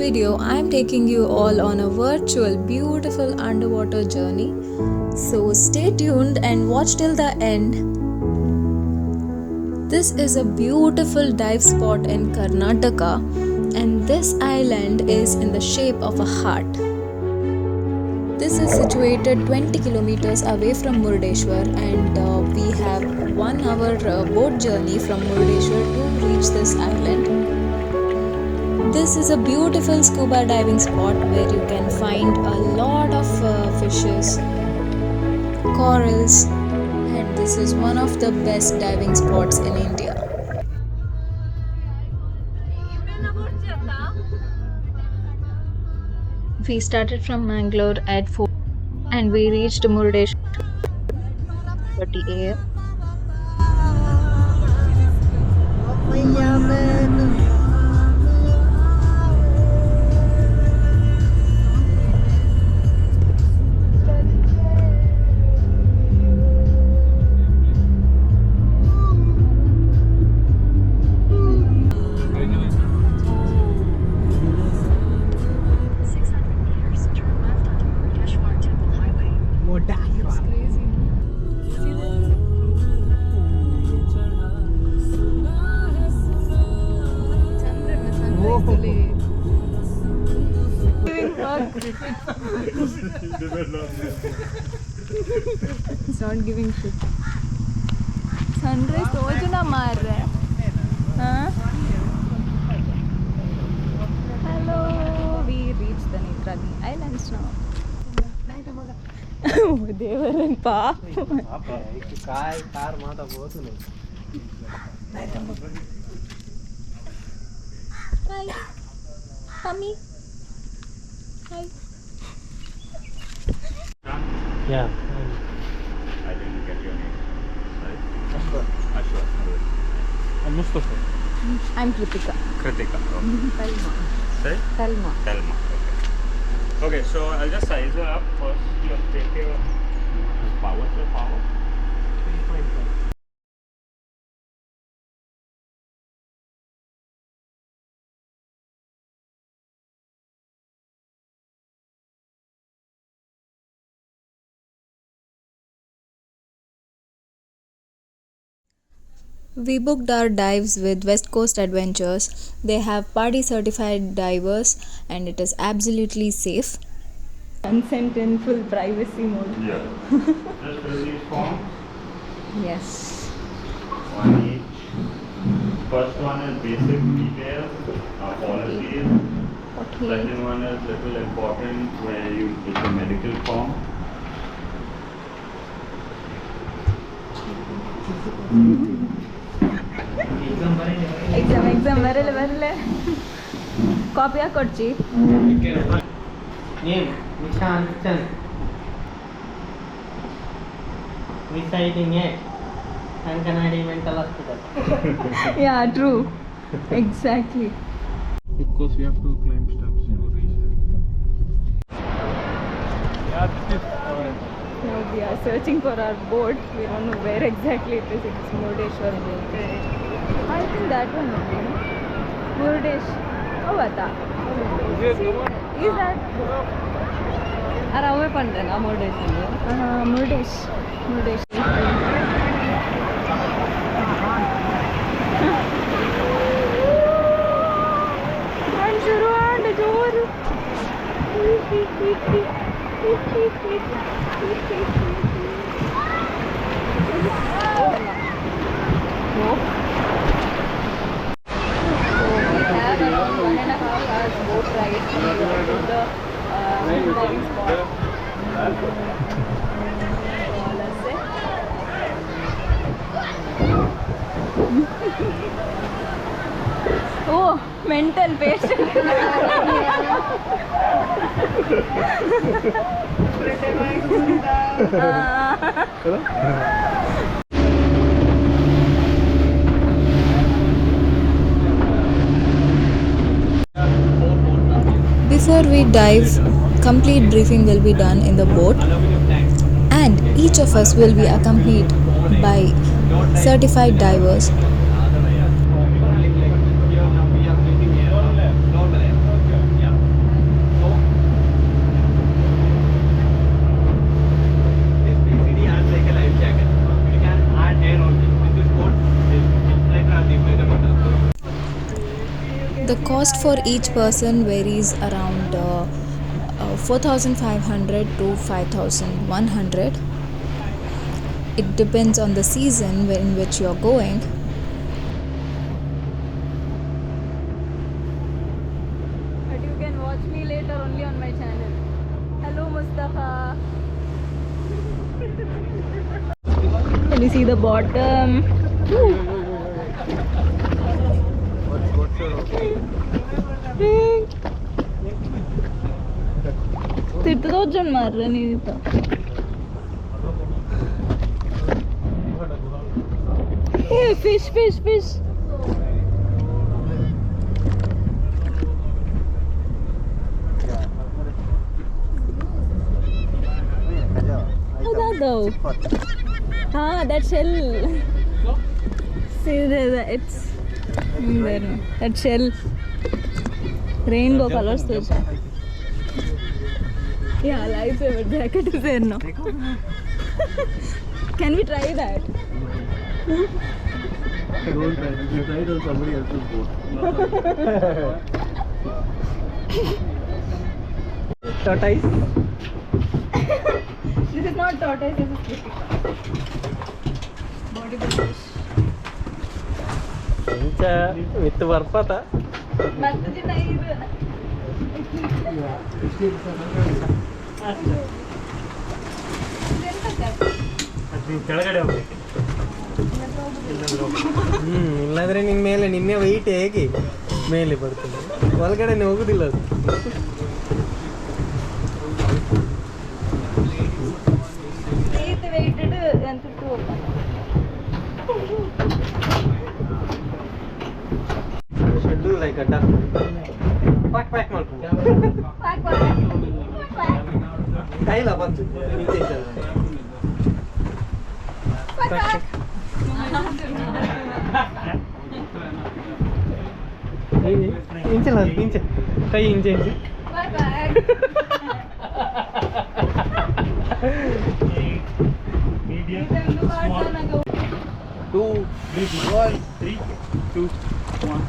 video, I am taking you all on a virtual, beautiful underwater journey. So stay tuned and watch till the end. This is a beautiful dive spot in Karnataka, and this island is in the shape of a heart. This is situated 20 kilometers away from Murdeshwar, and we have 1 hour boat journey from Murdeshwar to reach this island. This is a beautiful scuba diving spot where you can find a lot of fishes, corals, and this is one of the best diving spots in India. We started from Mangalore at 4 and we reached Murdeshwar at 30 a.m. It's not giving shit. Sunrise sojna maar raha hai. Hello, we reached the Netrani Islands now. Devaran pa. Hi, Tommy. Hi. Yeah. I didn't get your name. Sorry. Ashwa. I'm Mustafa. I'm Kritika. Kritika. Thelma. Sorry? Thelma. Thelma. Okay. Okay, so I'll just size her up first. You take your power. What's your power? 3.5. We booked our dives with West Coast Adventures. They have party certified divers and it is absolutely safe. Consent in full privacy mode. Yeah. Just fill these forms. Yes. One each. First one is basic details, policies. Okay. Second one is little important where it's a medical form. Exam ಬರಲೆ copy ಹಾಕೊಡ್ಚಿ Name Nishan Chan. Residing at Kankanadi Mental Hospital. Yeah, true. Exactly. Because we have to climb steps to reach there. Yeah, this is Now we are searching for our boat. We don't know where exactly it is. It's Murdeshwar boat. I think that one only, no? Murdesh. Oh, Vata. Is that? Arame Pandana Murdesh. Murdesh. Murdesh. And shuru and joru. Around 1.5 hours boat ride to the diving spot. Oh, mental patient. Before we dive, complete briefing will be done in the boat, and each of us will be accompanied by certified divers. The cost for each person varies around 4,500 to 5,100. It depends on the season in which you're going. But you can watch me later only on my channel. Hello Mustafa. Can you see the bottom? तिथं मारलं नाही तिथं. Hey, fish. How's that though? That shell. See there, it's there. That shell. Rainbow colors. Yeah, lifesaver jacket is there now. Can we try that? Don't try. If you try it on somebody else's boat. Tortoise. This is not tortoise, this is kritika. Body fish. with ಬರ್ಪata. Battadi nahi idu. ಕೆಳಗಡೆ ಹೋಗ್ಬೇಕು. ಇಲ್ಲಾಂದ್ರೆ ನಿನ್ನ ಮೇಲೆ ನಿನ್ನೆ weight ಹೇಗೆ ಮೇಲೆ ಬರ್ತದೆ, ಒಳಗಡೆ ಹೋಗುದಿಲ್ಲ ಅದು. Should do like a duck. Quack quack ಮಾಡ್ಕೊಂಡು. ಕೈಲ ಬಂತು ಈಚೆ ಈಚೆ. ಇಂಚಲ್ಲ ಇಂಚೆ ಕೈ ಇಂಚೆ ಇಂಚೆ. Medium, small. 2, 3, 1, 3, 2, 1.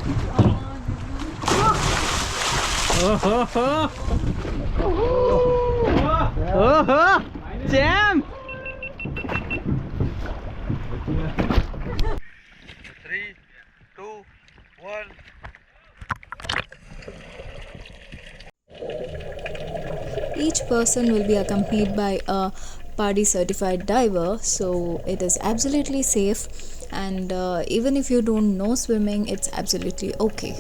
ಓಹೋ ಚಾಮ್. 3, 2, 1. Each person will be accompanied by a PADI certified diver, so it is absolutely safe, and even if you don't know swimming, it's absolutely okay.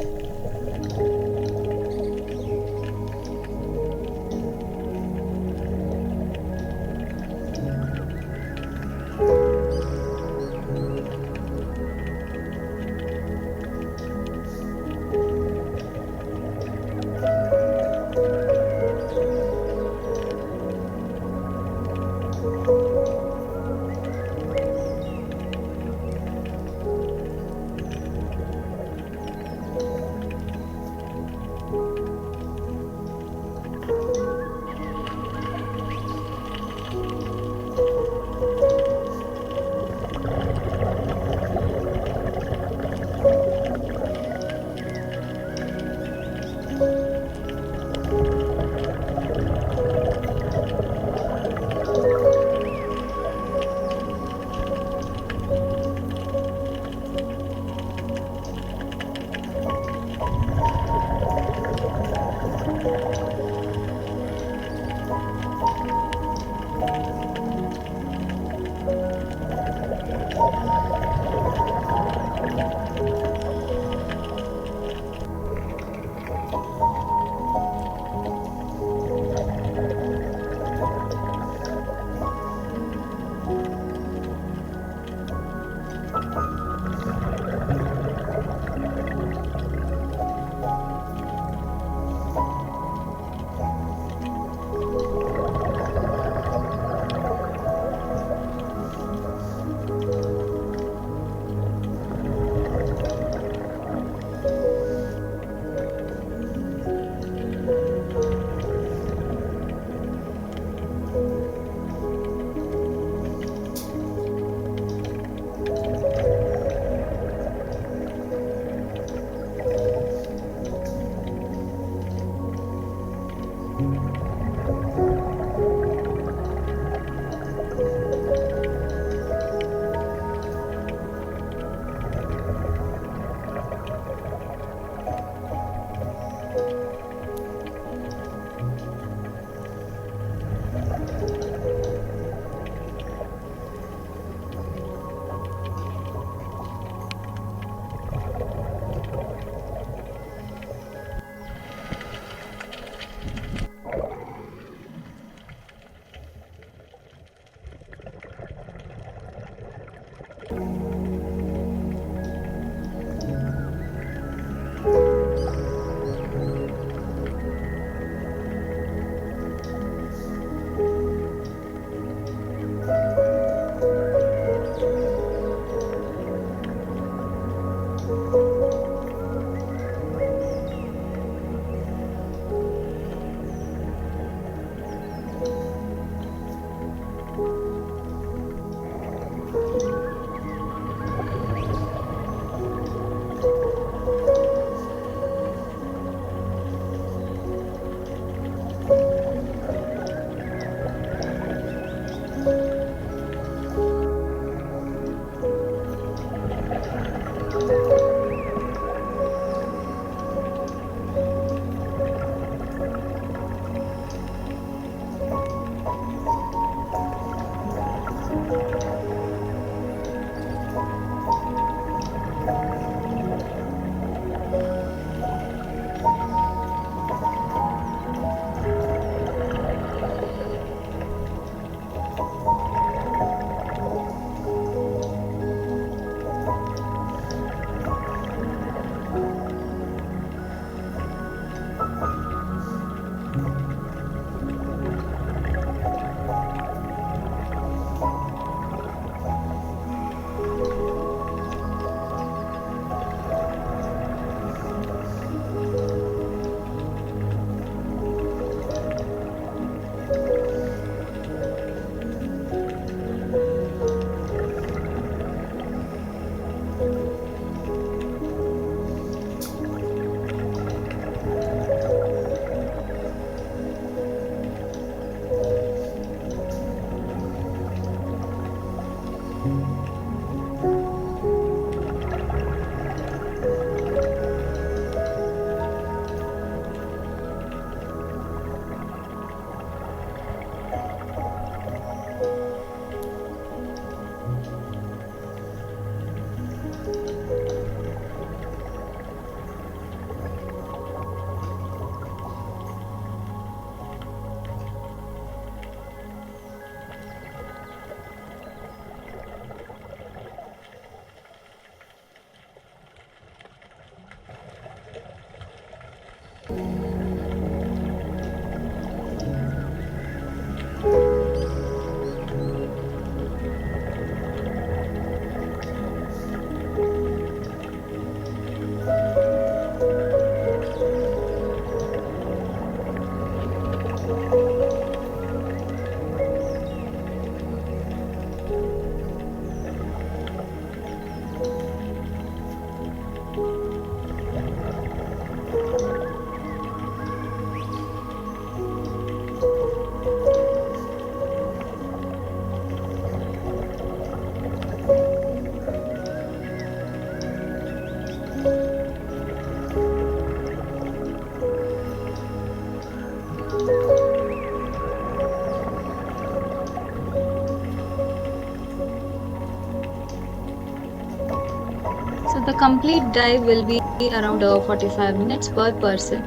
complete dive will be around 45 minutes per person,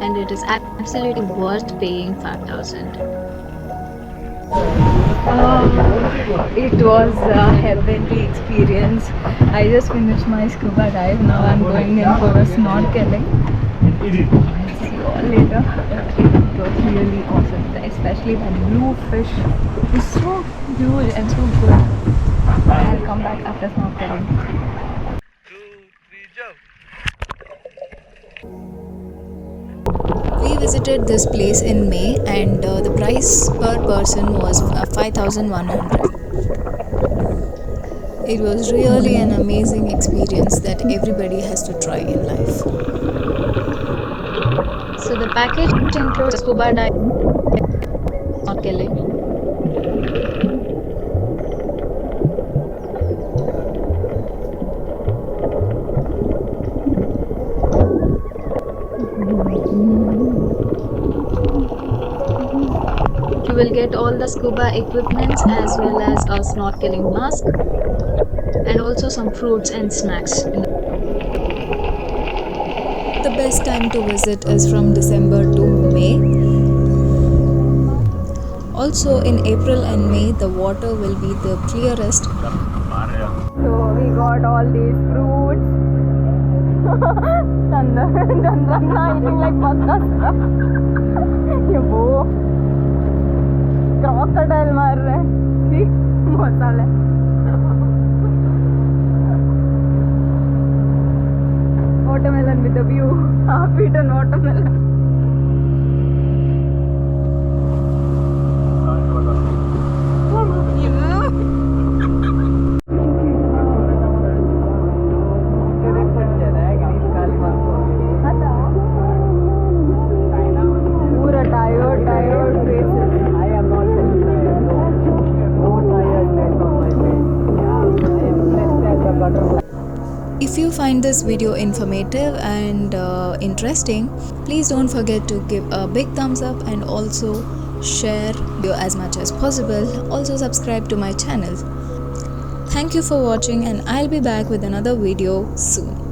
and it is absolutely worth paying 5,000. It was a heavenly experience. I just finished my scuba dive. Now I'm going in for a snorkeling. I'll see you all later. It was really awesome, especially that blue fish is so huge and so good. I'll come back after snorkeling. We visited this place in May, and the price per person was 5,100. It was really an amazing experience that everybody has to try in life. So the package includes scuba diving, snorkeling. You will get all the scuba equipments as well as a snorkeling mask and also some fruits and snacks. The best time to visit is from December to May. Also in April and May the water will be the clearest. So we got all these fruits. Chandana eating like buttocks. Yo, crocodile मार रहे हैं. See, masala. Watermelon with a view. Half-eaten watermelon. पूरा tired faces. I am not tired. No tiredness on my face. Yeah, I am blessed as a butterfly. If you find this video informative and interesting, please don't forget to give a big thumbs up and also share video as much as possible. Also subscribe to my channel. Thank you for watching, and I'll be back with another video soon.